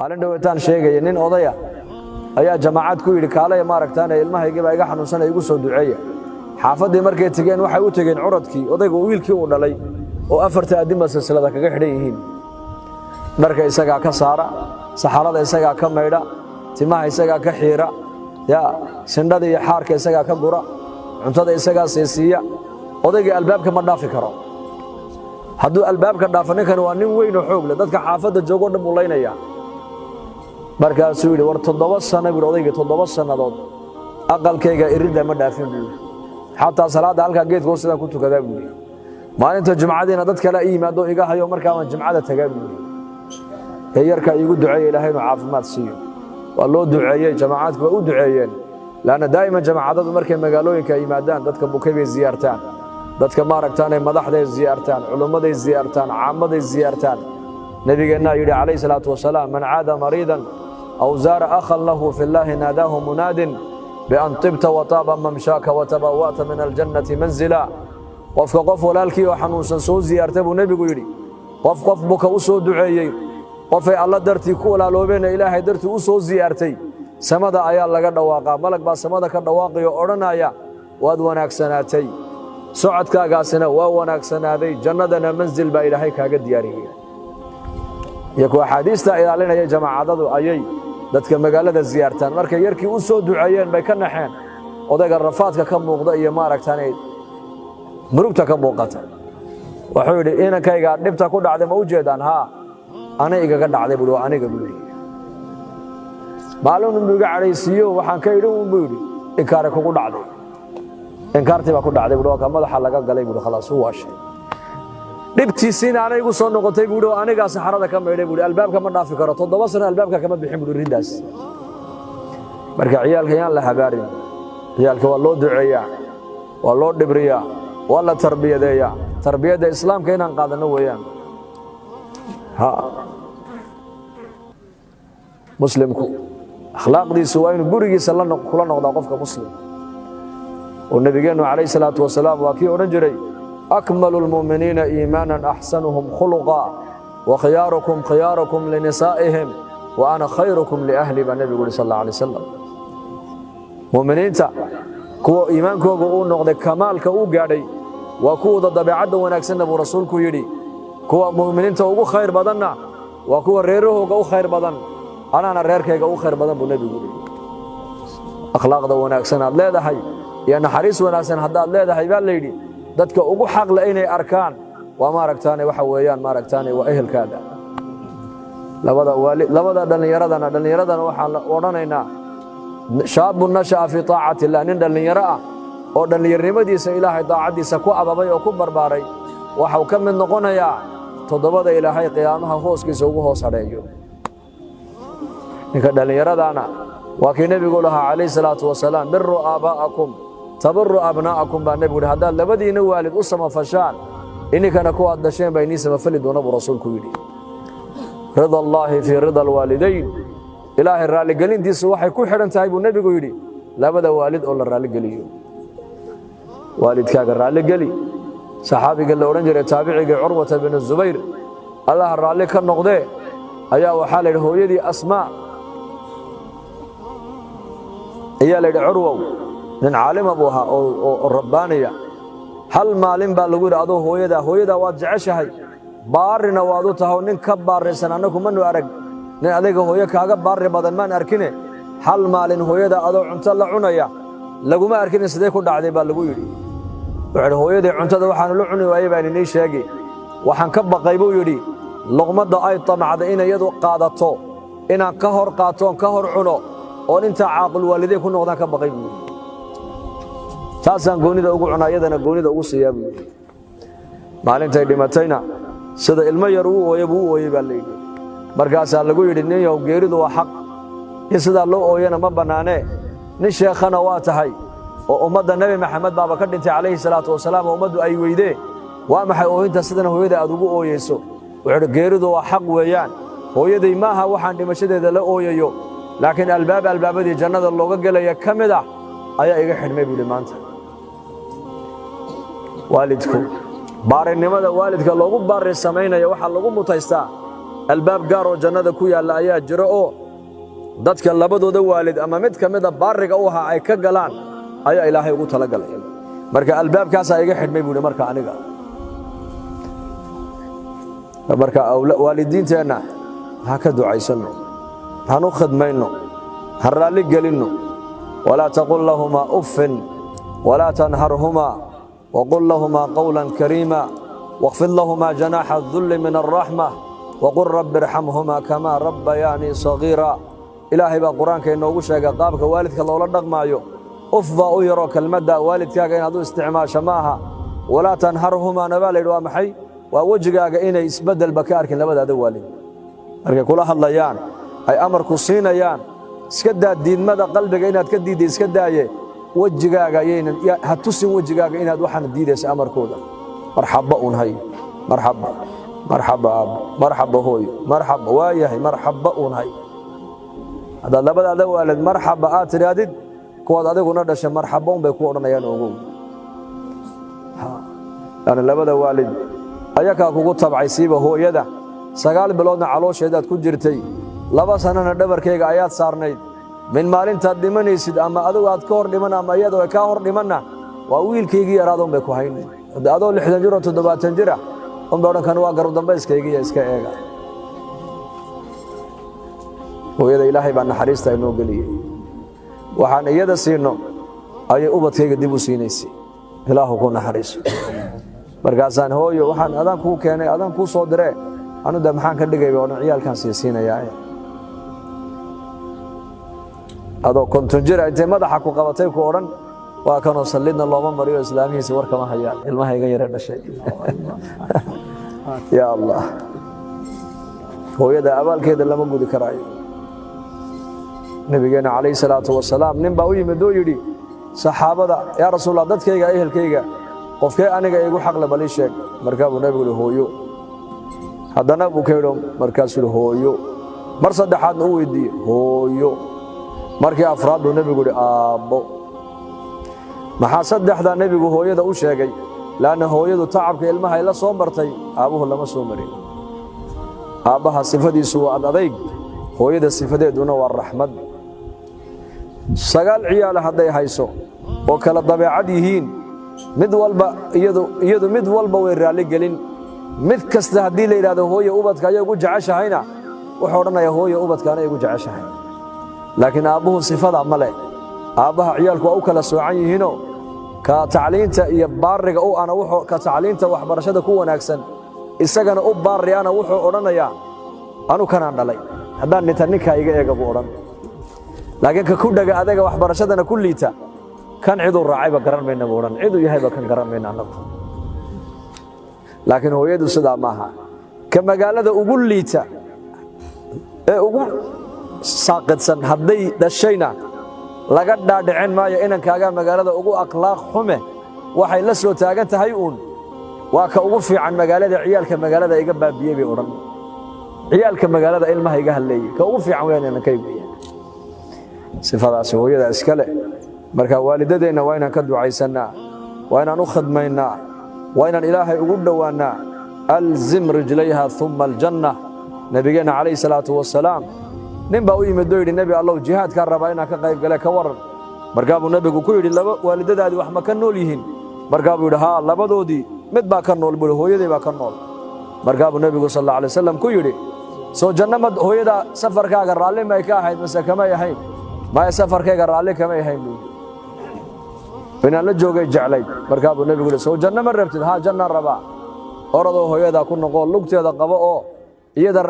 maalin dhaweetaan sheegay nin odaya ayaa jamaacad ku yiri kaalay ma aragtaan ilmahayga baa iga xanuunsan igu soo duceeya xaafadii markay tageen waxay u tageen curadkii odayga wiilkii uu dhalay oo afarta adima silsilada kaga xidhan yihiin dharka isaga ka saara saxarada isaga ka maydha timaha isaga ka xiira ya sindhada iyo xaarka isaga ka gura cuntada isaga seesiya odayga albaabka ma dhaafi karo hadduu albaabka dhaafan kan waa nin weyn oo xoog leh dadka xaafadda joogo dhan u leynaya markaasuu yiri war 7 sano buu odayga 7 sanadood aqalkayga irida ma dhaafin buu xataa salaada halka geedka sida ku tukadaa buu maalinta jumcadina dad kale yimaado iga hayo markaa aan jumcada tagaa buu yarka igu duceeyay ilaahay inuu caafimaad siiyo waa loo duceeyay jamaacadku waa u duceeyeen laana daaima jamaacadadu markay magaalooyinka yimaadaan dadka bukay ziyaartaan dadka ma aragtaan madaxda ziyaartaan culumada ziyaartaan caamada ziyaartaan nabigeena yiri kaleey salaatu wasalaam man aada mariidan aw zaara akhan lahu fillahi nadahu munadin bi an tibta wa taba mamshaka wa tabawata min aljannati manzila qof walaalkii oo xanuunsan soo ziyaartay buu nabigu yiri qof buka u soo duceeyay qof ay alla dartii ku walaaloobeen ilaahay dartii u soo ziyaartay samada ayaa laga dhawaaqaa malag baa samada ka dhawaaqayo oranaya waad wanaagsanaatay socodkaagaasina waa wanaagsanaaday jannadana manzil baa ilaahay kaaga diyaariyay yakoo xadiista ilaalinaya jamaacadadu ayay dadka magaalada ziyaartaan markay yarkii u soo duceeyeen bay ka naxeen odayga rafaadka ka muuqda iyo ma aragtaan murugta ka muuqata wuxuu yiri inankayga dhibta ku dhacday ma u jeedaan ha aniga ga dhacday buu aniga buu maalin uu iga careysiyo waxaan ka idhin buu yiri inkaar ku dhacday inkaartii baa ku dhacday buu ka madaxa laga galay buu khalaas uu waashay dhibtiisina aanay igu soo noqotay buu aniga saxarada ka meeday buu albaabka ma dhaafi karo 7 sano albaabka kama bixin buu ridaas marka ciyaalka yaan la habaarin ciyaalka waa loo duceeyaa waa loo dhibriyaa waa la tarbiyadeeyaa tarbiyada islaamka inaan qaadano weeyaan ha muslimku akhlaaqdiisu waa inuu gurigiisa la kula noqdo qofka muslim oo nabigeenu kaleey salaatu wasalaam waa kii oran jiray akmalul mu'minina iimanan ahsanuhum khuluqa wa khiyarukum linisaa'ihim wa ana khayrukum li ahli nabiga sallallahu alayhi wasallam mu'miniinta kuwa iimaankooda uu noqday kamaalka uu gaadhay waa kuwa dabeecadda wanaagsan oo rasuulku yiri kuwa mu'miniinta ugu khayr badanna waa kuwa reerahooga u khayr badan anana reerkayga u khayr badan buu nabigu yiri akhlaaqda wanaagsan aad leedahay iyo naxariis wanaagsan hadaad leedahay baa leeydi dadka ugu xaq la inay arkaan waa ma aragtaan waxa weeyaan ma aragtaan waa ehelkaada labada dhalinyaradana waxaan oranaynaa shaab nashaa fi taa'ati allah nin dhalinyaro ah oo dhalinyarnimadiisa ilaahay taa'adiisa ku ababay oo ku barbaaray waxa uu ka mid noqonayaa todobada ilaahay qiyaamaha hooskiisa ugu hoos hareeyo ninka dhalinyaradana waa kii nabigu lahaa kaleey salaatu wasalaam birru aabaakum tabarru abnaakum baa nabigu hadaa labadiina waalid u samafashaan inikana ku aad dhasheen bay niisama fali doona rasuulku yiri rida allah fi rida alwalidayn ilaahay raali galintiisu waxay ku xiran tahay buu nabigu yiri labada waalid oo la raali galiyo waalidkaaga raali gali saxaabiga la oran jiray taabiciga Urwa ibn Zubayr Allah raali ka noqday ayaa waxa la yiraahdo hooyadii Asmaa ayaa la yiraahdo Urwa nin caalim abuha oo rabbaaniya hal maalin baa lagu yiraahdo hooyada waad jeceshahay baarina waad u tahay nin ka baaraysan anagu ma nu arag nin adiga hooyo kaaga baari badan maan arkine hal maalin hooyada adoo cunto la cunaya laguma arkin sidee ku dhacday baa lagu yiri wuxuu hooyada cuntada waxaan la cuni waayay baan inii sheegay waxaan ka baqay buu yiri luqmada ay tamacda in iyadu qaadato inaan ka hor qaato ka hor cuno oo inta caaqil waalidey ku noqdaan ka baqay buu taasan goonida ugu cunaayadana goonida ugu siyaabay maalintay dhimatayna sida ilmo yar uu ooyay baa leeyahay markaas lagu yiri nin yow geeridu waa xaq sida loo ooyana ma banaane nin sheekhana waa tahay oo ummadda nabi maxamed baaba ka dhintay kaleey salaatu wasalaam ummaddu ay weydee waa maxay ooyinta sidana hooyada aad ugu ooyeyso wuxuu geeridu waa xaq weeyaan hooyaday maaha waxaan dhimashadeeda la ooyayo laakiin albaabadii jannada looga galaya kamid ah ayaa iga xidhmay buu maanta waalidku baarinimada waalidka loogu baarin sameeynaya waxa lagu mutaystaa albaab gaar oo jannada ku yaalla ayaa jiro oo dadka labadooda waalid ama mid ka mid a baariga u ahaa ay ka galaan ayaa ilaahay ugu talagalay marka albaabkaasaa iga xidhmay buu marka aniga marka waalidiinteenna ha ka ducaysano hanu khidmayno ha raalli gelinno walaa taqul lahumaa uffin walaa tanharhumaa waqul lahumaa qawlan kariima واخفض لهما جناح الذل من الرحمة وقل رب ارحمهما كما ربياني صغيرا إلهي بقرآن كي نوغو شيغا قابك والدك الله لدق مايو أفضى أيرو كالمدى والدك كي نادو استعمال شماها ولا تنهرهما نبالي وامحي ووجهك إني اسبدل بكارك لبدا دو والد أركي كلها الليان أي أمر كسينا يان اسكدا الدين مدى قلبك إنها تكديدي اسكدا وجهك هتسم وجهك إنها دوحن الديدي أمر كودا مرحبا هي مرحبا مرحبا أب مرحبا هوي مرحبا وايهي مرحبا هي هذا لبدا هذا والد مرحبا آتريادد كواد هذا كنا دش مرحبا بيكون يا نوغو أنا لبدا والد أياك أكو تبع يسيبه هو يده سقال بلودنا علوش يده كجرتي لبا سنة ندبر كيك آيات صارني من مالين تدمني سيد أما أدو أذكر لمن أما يده وكاهر لمنه وأويل كيجي أرادهم بكوهين adoo 60 jir oo 70 jir ah on baa kan waa garab dambayskayga iska eega hooyada ilaahay baa naxariista inoo galiyay waxaan iyada siino ay ubadkayga dib u siinaysay ilaahu ku naxariiso markaasaan hooyo waxaan adan ku keenay adan ku soo diray anu da maxaan ka dhigay oo ciyaalkan siinayaa adoo konton jir intee madaxa ku qabatay ku oran waa kanoo sallidna looma mariyo islaamihiisa warkama hayaan ilmaha iga yara dhashay ya allah hooyada abaalkeeda lama gudi karaayo nabigeena calayhi salaatu wasalaam nin baa u yimid oo yidhi saxaabada yaa rasuulallah dadkayga ehelkayga qofkee aniga igu xaqle bal ii sheeg markaa buu nabigu yidhi hooyo haddana buu ka yidhi markaasuu yidhi hooyo mar saddexaadna u weydiiyey hooyo markii afraad buu nabigu yidhi aabbo maxaa saddexda nabigu hooyada u sheegay laana hooyadu tacabka ilmaha ay la soo martay aabuhu lama soo marin aabaha sifadiisu waa adayg hooyada sifadeeduna waa raxmad sagaal ciyaal haday hayso oo kala dabeecad yihiin mid walba iyadu mid walba way raali gelin mid kasta hadii la yiraahdo hooyo ubadka ay ugu jeceshahayna wuxuu oranayaa hooyo ubadkaana ay ugu jeceshahay laakiin aabuhu sifada male aabaha ciyaalku waa u kala soocan yihiino ka tacliinta iyo baariga oo ana wuxuu ka tacliinta waxbarashada ku wanaagsan isagana u baariyana wuxuu oranayaa anu kana dhalay haddaan ninka iga eega buu oran laakiin ka ku dhaga adaga waxbarashadana kulliita kan ciidu raacayba garan meena buu oran ciidu yahayba kan garan meena anagu laakiin hooyadu sida maaha ka magaalada ugu liita ee ugu saaqadsan haday dhashayna laga dhaadhicin maayo inankaaga magaalada ugu akhlaaq xume waxay la soo taagan tahay waa ka ugu fiican magaalada ciyaalka magaalada iga baabiyay bay oran ciyaalka magaalada ilmaha iga haleeyay ka ugu fiican weyn inankaygu sifadaas hooyada iska leh marka waalidadeena waa inaan ka ducaysanaa waa inaan u khidmaynaa waa inaan ilaahay ugu dhowaanaa alzim rijlayha thumma aljanna nabigeena calayhi salaatu wasalaam nin baa u yimid oo yidhi nabi allah jihaadka raba inaan ka qayb gale ka waran markaa buu nabigu ku yidhi laba waalidadaadi wax ma ka nool yihiin markaa buu yidhi haa labadoodii mid baa ka nool buu hooyaday baa ka nool markaa buu nabigu sallallahu alayhi wasallam ku yidhi soo jannada hooyada safarkaaga raalli ma ka ahayd mise kama yahay ma safarkaaga raalli kama yahay buu inaan la joogay jeclay markaa buu nabigu soo janna ma rabtid haa janna raba oradoo hooyada ku noqo lugteeda qabo oo iyada